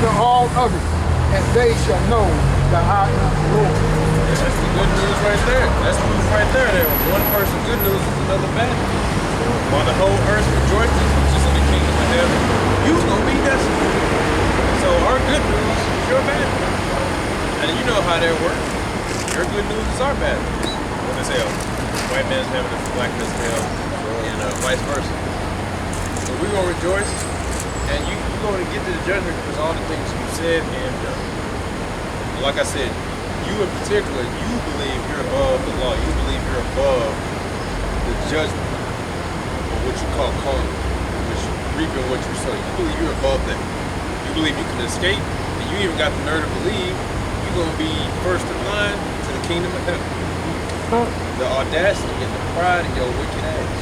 to all others, and they shall know that I am the Lord. Yeah, that's the good news right there. That's proof right there that one person good news is another bad news. While the whole earth rejoices, which is in the kingdom of heaven, you's gonna be desolate. So our good news is your bad news. And you know how that works. Your good news is our bad news. What is hell? White man's heaven is black man's hell, and vice versa. So we're gonna rejoice, and you're gonna get to the judgment because all the things you said and done. Like I said, you in particular, you believe you're above the law. You believe you're above the judgment of what you call karma, which reaping what you sow. You believe you're above that. You believe you can escape, and you even got the nerve to believe you're going to be first in line to the kingdom of heaven. The audacity and the pride in your wicked ass.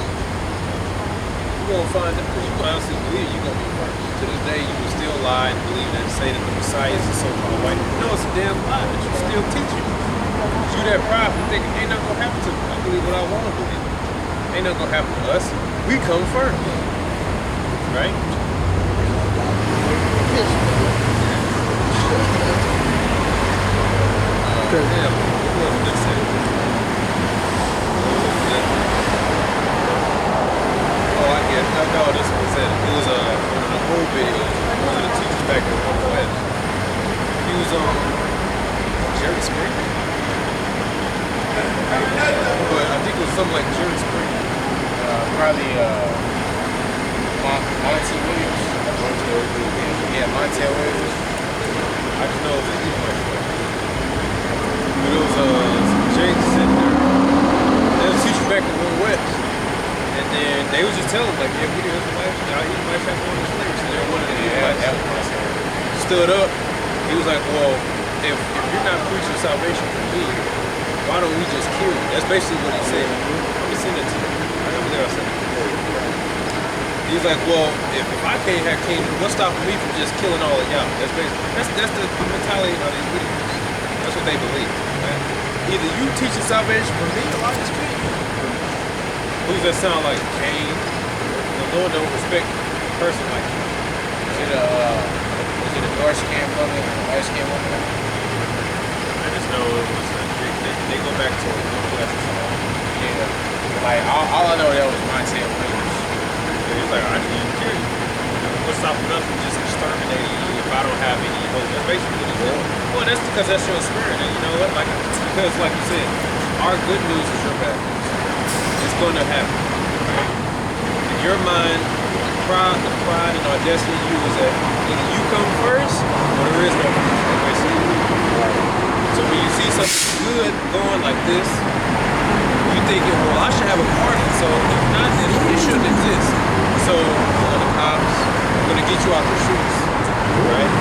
You're going to find that because you honestly believe you're going to be first. To this day, you will still lie and believe and say that the Messiah is a so-called white man. No, it's a damn lie, but you still teach it. You that prideful thinking, ain't nothing going to happen to me. I believe what I want to believe. Ain't nothing going to happen to us. We come first. Right? Damn, what was this saying? Oh, I get it. No, this one said it was one of the old videos. One of the teachers back in the West. He was on Jerry Springer. But I think it was something like Jerry Springer. Probably Monty Williams. Yeah, Monty Williams. I just know it was a like that. But it was some Jake sitting there. They was teachers back in the West. And then they was just telling them, like, yeah, we the Israelites, y'all Israelites have one of the slaves. And then one of the Israelites stood up. He was like, well, if you're not preaching salvation for me, why don't we just kill you? That's basically what he said. Let me send it to you. I remember I said it before. He's like, well, if I can't have kingdom, what's stopping me from just killing all of y'all? That's basically, that's the mentality of these idiots. That's what they believe. Right? Either you teaching salvation for me or I just kill you. Who does that sound like? Cain? The Lord don't respect a person like you. Was it a dark skinned woman, light skinned woman? I just know it was they go back to Yeah. Like all I know that was Monty Williams. He was like, I just need to kill you. What's stopping us from just exterminating you if I don't have any hope? That's basically what he said. Well, that's because that's your spirit, and you know what? Like, because like you said, our good news is your bad news. It's going to happen. Right? In your mind, the pride and audacity in you is that either you come first or there is no first. Basically. So when you see something good going like this, you thinking, well, I should have a part in it. So if not, then it shouldn't exist. So one of the cops are going to get you out the streets, right?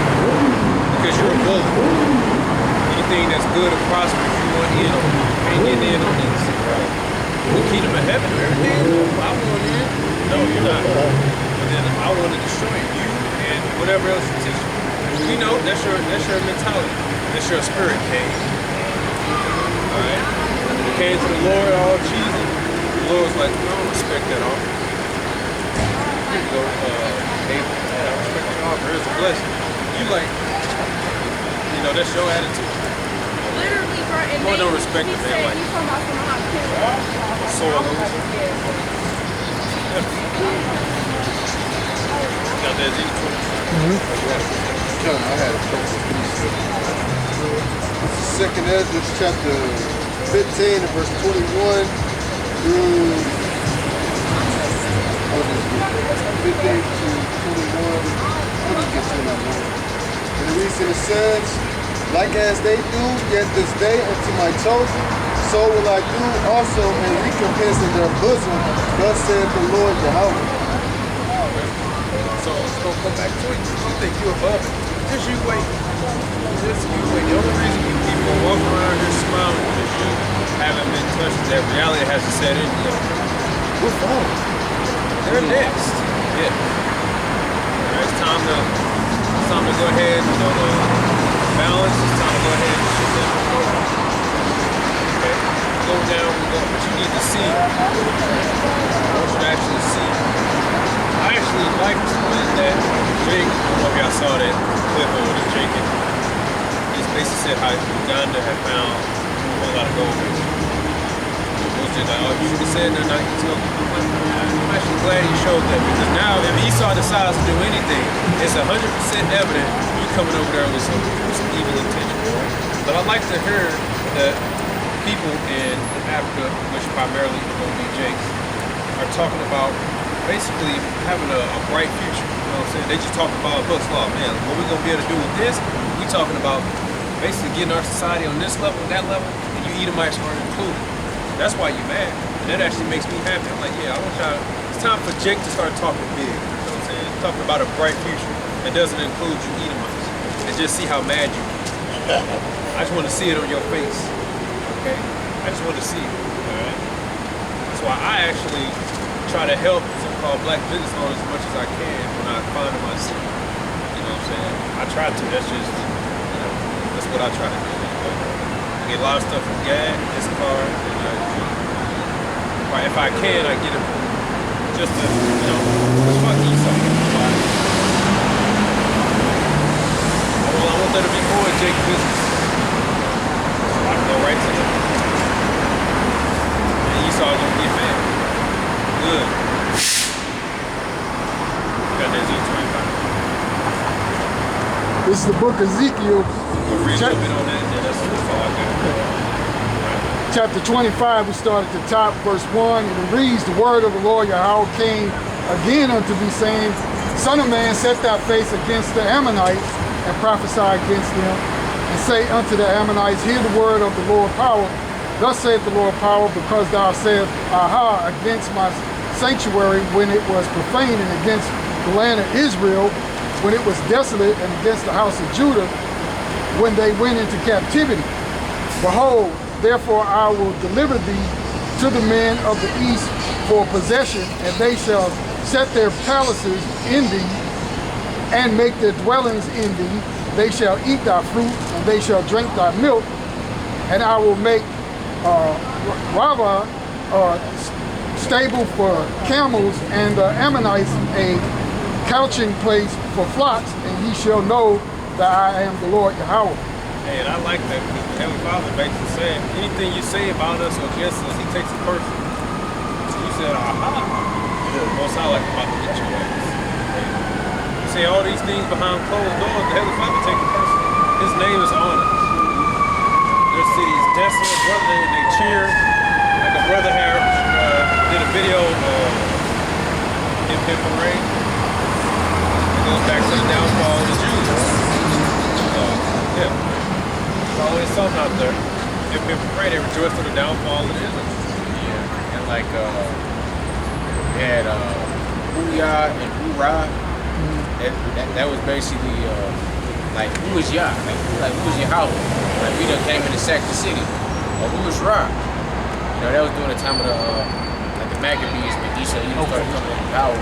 Because you're a bully. Anything that's good and prosperous, you want in on it. You ain't getting in on this, right? The kingdom of heaven, everything I want in. No, you're not. But then I want to destroy you and whatever else you teach. You know, that's your mentality. That's your spirit came. Alright? You came to the Lord all cheesy. The Lord was like, I don't respect that offer. Here you go, Abel. I don't respect that offer. Here's a blessing. You like, you know, that's your attitude. Literally, bro, and Boy, don't respect the man like you talking about some hot kids. Soil loser. Got that Z? I had a couple of pieces. Second Ezra chapter 15 and verse 21 through 15 to 21. Let me get 21. And it reads, and it says, like as they do yet this day unto my chosen, so will I do also and recompense in their bosom, thus saith the Lord Yahweh. So it's gonna come back to you. You think you above it. Just you wait. Just you wait. The only reason you people walk around here smiling is you haven't been touched. That reality hasn't set in yet. We're falling. They're next. Yeah. Alright, it's time to go ahead, you know, the balance. It's time to go ahead and shift that over. Okay? Go down, we go, but you need to see. I want you to actually see. I actually liked when that Jake, I don't know if y'all saw that clip of it. basically said how Uganda had found a whole lot of gold. It was just like, oh, you should have said that, not you told me. I'm actually glad you showed that, because now if Esau decides to do anything, it's 100% evident you coming over there with some evil intention. But I like to hear that people in Africa, which primarily will be Jakes, are talking about basically having a bright future. You know what I'm saying? They just talking about books, law, man. What we gonna be able to do with this? We talking about basically getting our society on this level, that level, and you Edomites aren't included. That's why you're mad. And that actually makes me happy. I'm like, yeah, I want y'all. It's time for Jake to start talking big. You know what I'm saying? Talking about a bright future that doesn't include you Edomites. And just see how mad you are. I just want to see it on your face. Okay? I just want to see it. Alright? That's why I actually try to help so-called black business owners as much as I can when I find them my city. You know what I'm saying? I try to. That's just, you know, that's what I try to do. I get a lot of stuff from Gad, this car, and if I can, I get it just to, you know, fuck Esau. I won't let it be more Jake business. So I can go right to him. And Esau gonna get mad. Good. Got that Z25. This is the book of Ezekiel. Read a little bit on that, and that's all I got. Chapter 25, we start at the top, verse 1, and it reads, the word of the Lord Yahweh came again unto me, saying, Son of man, set thy face against the Ammonites, and prophesy against them, and say unto the Ammonites, hear the word of the Lord power. Thus saith the Lord power, because thou sayest, aha, against my sanctuary when it was profaned, and against the land of Israel when it was desolate, and against the house of Judah when they went into captivity. Behold, therefore I will deliver thee to the men of the east for possession, and they shall set their palaces in thee, and make their dwellings in thee. They shall eat thy fruit, and they shall drink thy milk, and I will make Rabbah stable for camels, and the Ammonites a couching place for flocks, and ye shall know that I am the Lord Yahweh. Hey, and I like that, because the Heavenly Father basically said, anything you say about us or against us, he takes it personal. So you said, aha. Most I like about to get your ass. You say all these things behind closed doors, the Heavenly Father takes it personal. His name is on us. Their city is desolate, brother, and they cheer. Like a brother here did a video in Pimp and Rain. It goes back to the downfall of the Jews. So, yeah. There's always something out there. If people pray, they rejoice for the downfall of Israel. Yeah, and like we had Booyah and Hoorah. That was basically like who is Yah? Like who is Yahweh? Like we done came in to sack the city. Or who is Ra? You know, that was during the time of the like the Maccabees when Esau started coming into power.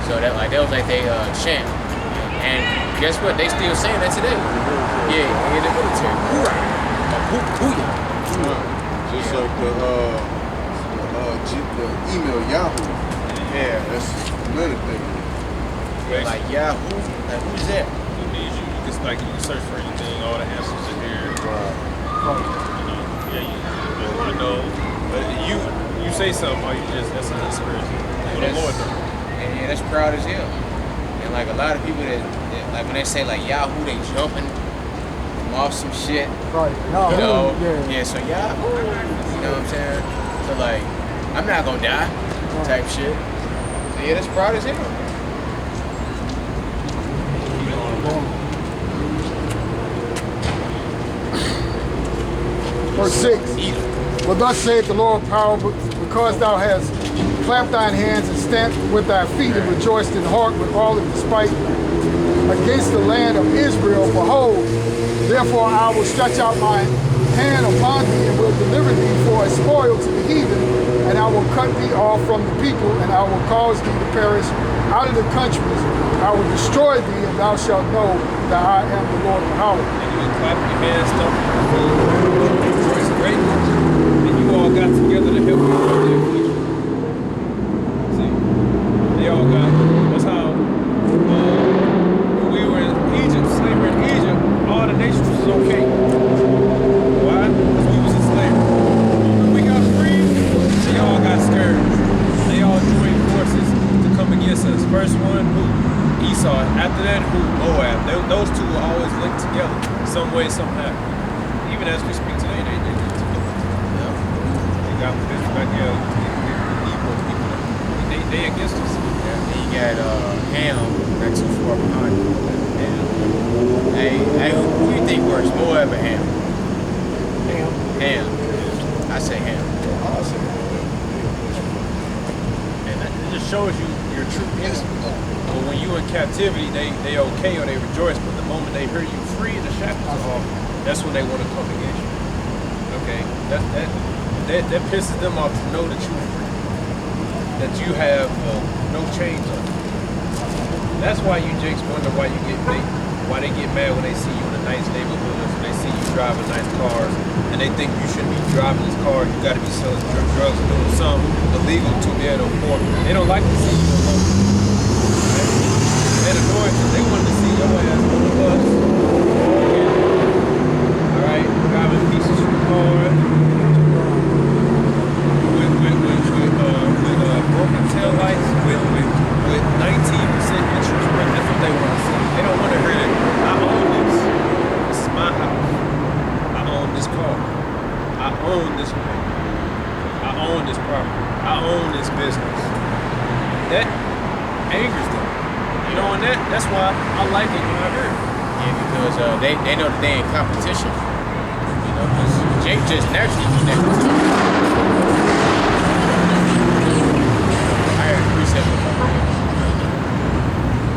So that was like they chant. And guess what? They still saying that today. Yeah, in the military. Hoorah! Booyah! Just like the email Yahoo. Yeah. That's another thing. Yeah, like Yahoo. Like who's that? Who needs you? You can search for anything, all the answers are here. You know, I know. But you say something, or that's an inspiration. For the Lord, though. Yeah, that's proud as hell. And like a lot of people that like when they say like Yahoo, they jumping off some shit. Right. You know? Yeah. So Yahoo. You know what I'm saying? So like, I'm not gonna die type shit. So yeah, that's proud as hell. Verse 6. But thus saith the Lord power, because thou hast clapped thine hands and stamped with thy feet and rejoiced in heart with all of despite against the land of Israel. Behold, therefore I will stretch out my hand upon thee and will deliver thee for a spoil to the heathen, and I will cut thee off from the people, and I will cause thee to perish out of the countries. I will destroy thee, and thou shalt know that I am the Lord Yahweh. And you clap your hands, stomp rejoice greatly, and you all got together to help you from their future. See, they all got, that's how when we were in Egypt, slavery in Egypt, all the nations was okay. Why? Because we was enslaved. When we got free, they all got scared. They all joined forces to come against us. First one, who? Esau. After that, who? Moab. Those two were always linked together, some way, somehow. Even as we speak today, they linked together. They got this back here. They against us. Yeah, you got Ham, not too far behind. Hey, who do you think worse, Moab or Ham? Ham. I say Ham. And that just shows you your true innocence. But when you in captivity, they okay or they rejoice. But the moment they hear you free and the shackles are off, that's when they want to come against you. Okay, that pisses them off to know that you're free, that you have no chains on you. That's why you jakes wonder why why they get mad when they see you in a nice neighborhood, when they see you driving nice cars, and they think you shouldn't be driving this car. You got to be selling drugs or doing something illegal to be able to afford. They don't like to see you alone. That annoys them. They want to see your ass on the bus. All right, driving pieces of cars with broken tail lights with 19% interest rate. That's what they want to see. They don't want to hear that. I own this. This is my house. I own this car. I own this home. I own this property. I own this business. That angers them. You know, and that's why I like it when I hear it. Yeah, because they know that they in competition. You know, because Jake just naturally connected to them. I heard 375.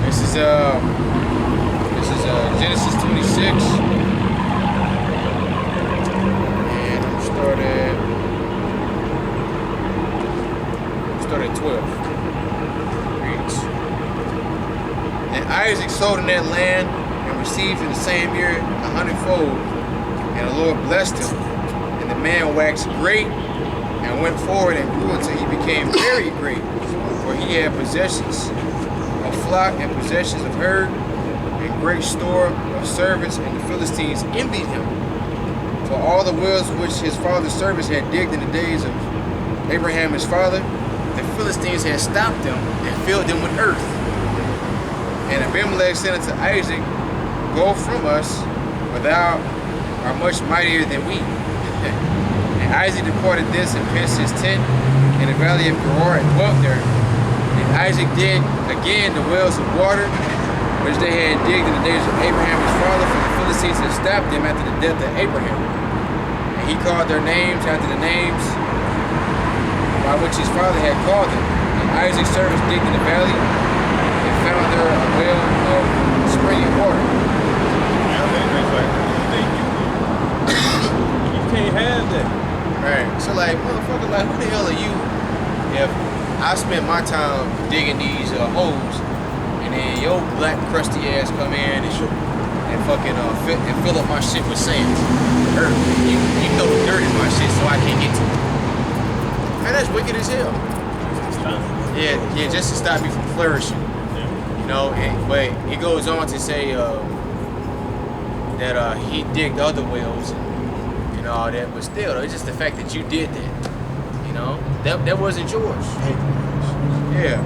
This is Genesis 26. And I'm start at 12. Reads. And Isaac sowed in that land and received in the same year 100-fold. And the Lord blessed him. And the man waxed great and went forward and grew until he became very great. For he had possessions of flock and possessions of herd and great store of servants, and the Philistines envied him. For all the wells which his father's servants had digged in the days of Abraham his father, the Philistines had stopped them and filled them with earth. And Abimelech said unto Isaac, Go from us, for thou art much mightier than we. And Isaac departed thence and pitched his tent in the valley of Gerar and dwelt there. And Isaac did again the wells of water, which they had digged in the days of Abraham his father, for the Philistines had stopped them after the death of Abraham. And he called their names after the names by which his father had called them. And Isaac's servants digged in the valley and found there a well of springing water. You can't have that. Right. So like, motherfucker, like, who the hell are you if I spent my time digging these holes, and then your black crusty ass come in and fucking fill up my shit with sand, earth. You know the dirt is my shit, so I can't get to it. Man, that's wicked as hell. Yeah, just to stop me from flourishing. You know, but it goes on to say that he digged other wells and all that, but still, it's just the fact that you did that. You know, that wasn't yours. Yeah.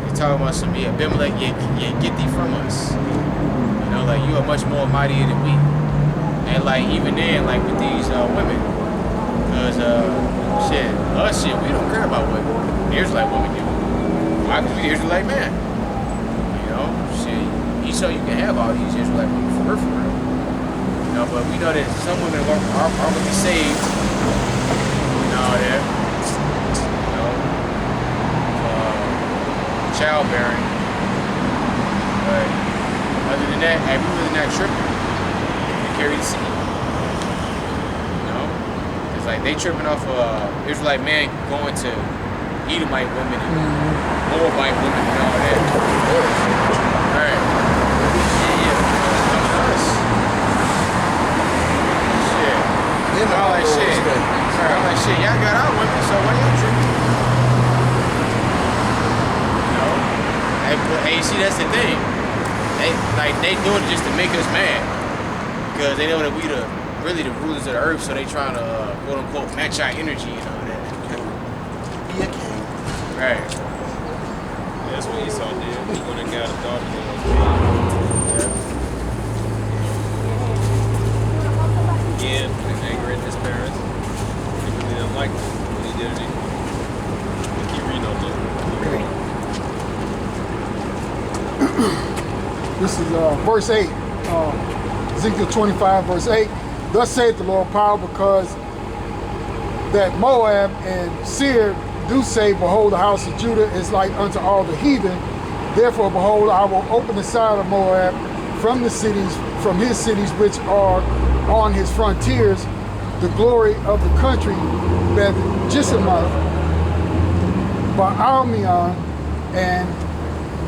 You're talking about some, Abimelech, get thee from us. You know, like, you are much more mightier than we. And like, even then, like with these women, because we don't care about what Israelite women do. Why? Because we the Israelite man. You know, shit, Esau, you can have all these Israelite women for real. You know, but we know that some women are going to be saved. And all that. You know, childbearing. But other than that, we really not tripping. They carry the seed. Like, they tripping off Israelite man going to Edomite women and Moabite women and all that. Alright. Yeah. Come to us. Shit. All that shit. Alright, all that shit. Y'all got our women, so why y'all tripping? You know? Hey, you see, that's the thing. They doing it just to make us mad. because they know that we really the rulers of the earth, so they trying to quote unquote match our energy and all that. Be a king. Right. Yeah, that's what Esau did. He went and got a daughter that was again, angering his parents. People didn't like him when he did it. Keep reading on this. This is verse 8, Ezekiel 25, verse 8. Thus saith the Lord power, because that Moab and Seir do say, behold, the house of Judah is like unto all the heathen. Therefore, behold, I will open the side of Moab from his cities which are on his frontiers, the glory of the country, Beth Jishimoth, Baalmeon, and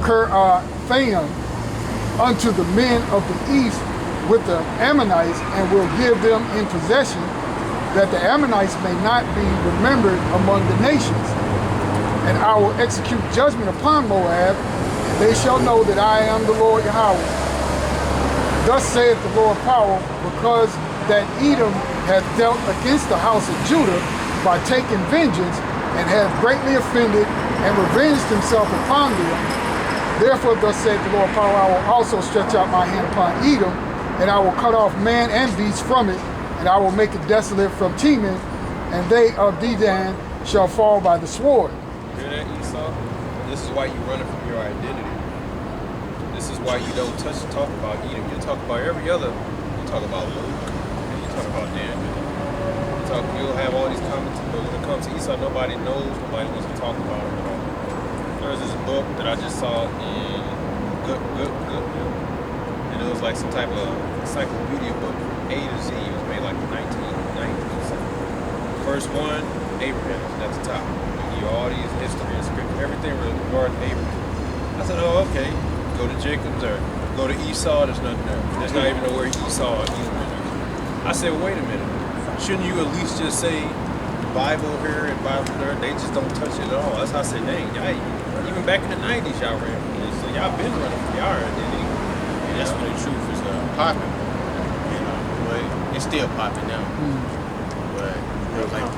Kerathaim, unto the men of the east with the Ammonites, and will give them in possession, that the Ammonites may not be remembered among the nations. And I will execute judgment upon Moab, and they shall know that I am the Lord Yahweh. Thus saith the Lord power, because that Edom hath dealt against the house of Judah by taking vengeance, and hath greatly offended and revenged himself upon them. Therefore, thus saith the Lord power, I will also stretch out my hand upon Edom, and I will cut off man and beast from it, and I will make it desolate from Teman, and they of Dedan shall fall by the sword. Hear that, Esau? This is why you running from your identity. This is why you don't talk about Edom. You talk about every other. You talk about Luke, and you talk about Daniel. You'll have all these comments, but when it comes to Esau, nobody knows. Nobody wants to talk about him at all. There's this book that I just saw in Good, and it was like some type of encyclopedia book from A to Z. It was made like 1990s. First one, Abraham was at the top. You all these history and script, everything regarding Abraham. I said, oh, okay. Go to Jacob's there. Go to Esau, there's nothing there. There's not even nowhere Esau or Edom in there. I said, wait a minute. Shouldn't you at least just say Bible here and Bible there? They just don't touch it at all. That's how I said, dang, y'all, even back in the 90s, y'all ran from this. So y'all been running from y'all identity. And that's when the truth is popping. You know, but it's still popping now. But like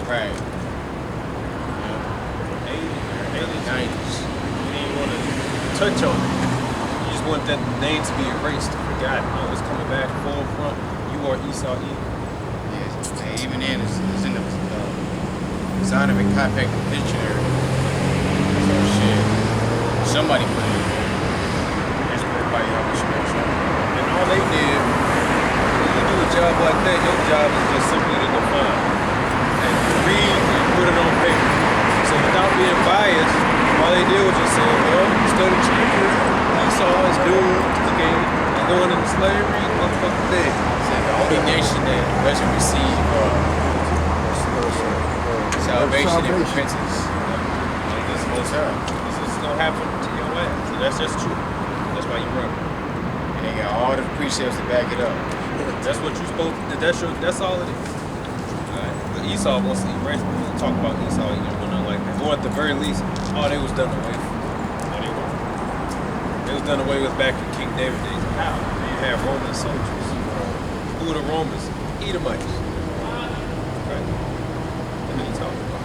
right. 80s, 90s. You didn't want to touch on it. You just want that name to be erased, forgotten. You know, it's coming back full front. You are Esau Edom. Yes, and even then, it's in the Sonic Compact Dictionary. So shit, somebody put it in there. That's what everybody always knows. And all they did, when you do a job like that, your job is just simply to define and read and put it on paper. So without being biased, all they did was just say, well, study scripture, Esau is doomed to gain and going into slavery, motherfucker dead. The only nation that doesn't receive salvation and repentance. This is gonna happen to your land. So that's just true. That's why you run. And they got all the precepts to back it up. That's what you're supposed to do. That's all it is. Alright? But Esau wants to erase. We don't talk about Esau, you know, nothing like that. Or at the very least, they was done away with. No, they weren't. They was done away with back in King David days. How? They had Roman soldiers. Who were the Romans? Edomites. Right? And then he talked about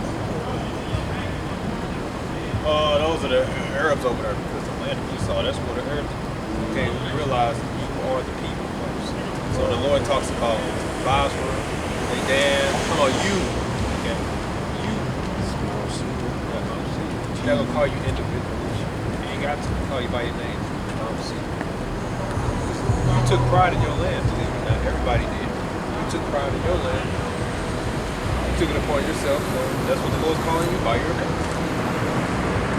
those are the Arabs over there, because the land of Esau, that's where the Arabs came to realize you are the people first. So the Lord talks about Basra, they dance, you. Okay. You. You never call you individuals. You ain't got to call you by your name. You took pride in your land, believe it or not. Everybody did. You took pride in your land. You took it upon yourself. So that's what the Lord's calling you, by your name.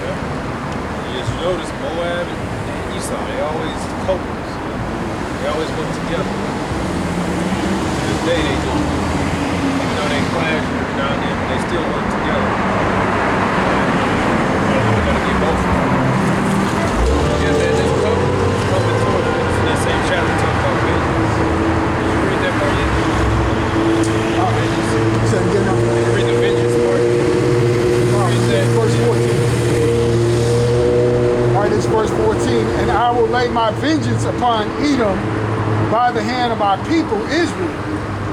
Yeah. As you notice, Moab and Esau, they always co-workers. They always work together. To this day they do. Even though they clash every now and then, but they still work together. We're gonna get both of them. Yeah, man, this coming toward it. It's in that same chapter talking about vengeance. Did you read that part yet? Vengeance. Say it again now. Did you read the vengeance part? Read that. Verse 14. All right, it's verse 14. And I will lay my vengeance upon upon Edom by the hand of my people Israel.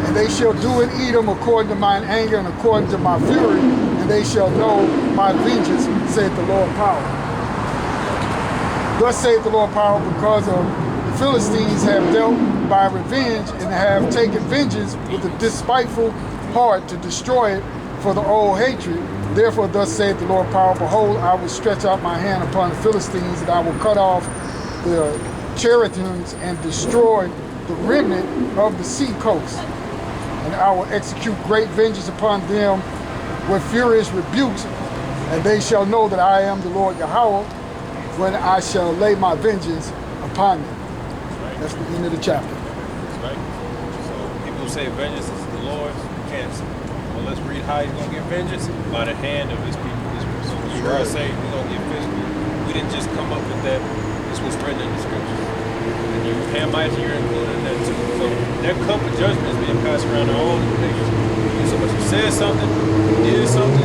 And they shall do in Edom according to mine anger and according to my fury, and they shall know my vengeance, saith the Lord power. Thus saith the Lord power, because of the Philistines have dealt by revenge and have taken vengeance with a despiteful heart to destroy it for the old hatred. Therefore thus saith the Lord power, behold, I will stretch out my hand upon the Philistines, and I will cut off the Cherethims and destroy the remnant of the sea coast. And I will execute great vengeance upon them with furious rebukes, and they shall know that I am the Lord Yahweh when I shall lay my vengeance upon them. Right. That's the end of the chapter. That's right. So people say vengeance is the Lord's. You can't say, well, let's read how he's going to get vengeance by the hand of his people. So when you guys say he's going to get physical, we didn't just come up with that. This was written in the scriptures. And you Hamites, you're included in that too. So their cup of judgment is being passed around to all the nations. And so if you said something, you did something,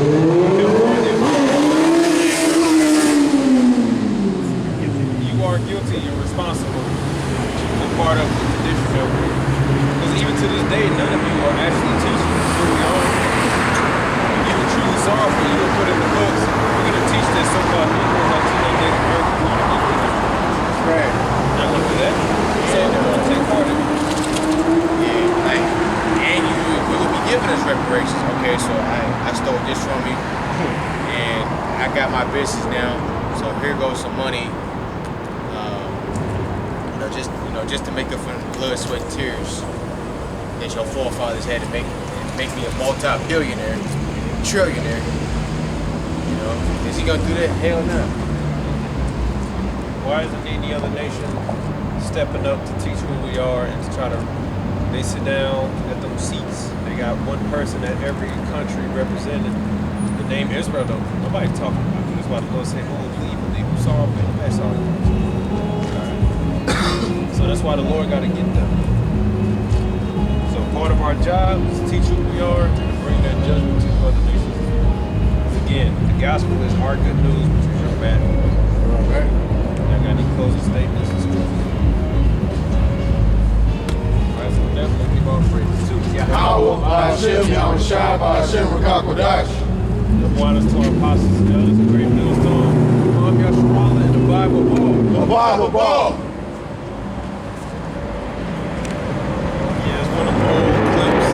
you are guilty, you're responsible. You're part of the condition that we're in. Because even to this day, none of you are actually teaching who we are. If you were truly sorrowful, you would put in the books, we're going to teach this so-called Hebrews like to Native American community. Right. Not going to do that. So they're going to take part in it. Yeah, like, and you will be giving us reparations. Okay, so I stole this from you, and I got my business now. So here goes some money. Just to make up for the blood, sweat, and tears that your forefathers had to make me a multi-billionaire, trillionaire. You know, is he gonna do that? Hell no. Why isn't any other nation stepping up to teach who we are and to try to, they sit down at those seats, they got one person at every country represented. The name Israel though, nobody's talking about it. That's why the Lord say, who will believe who saw him, nobody saw him. So that's why the Lord got to get them. So part of our job is to teach who we are and bring that judgment to other nations. Again, the gospel is our good news, which is your bad news. Right. Y'all got any closing statements? Alright, so definitely give our praises to Yahweh, Hashem, Yahushua, Hashem, Rakakwadash. the waters to our apostles and elders, a great millstone. Yahshua in the Bible. The Bible ball.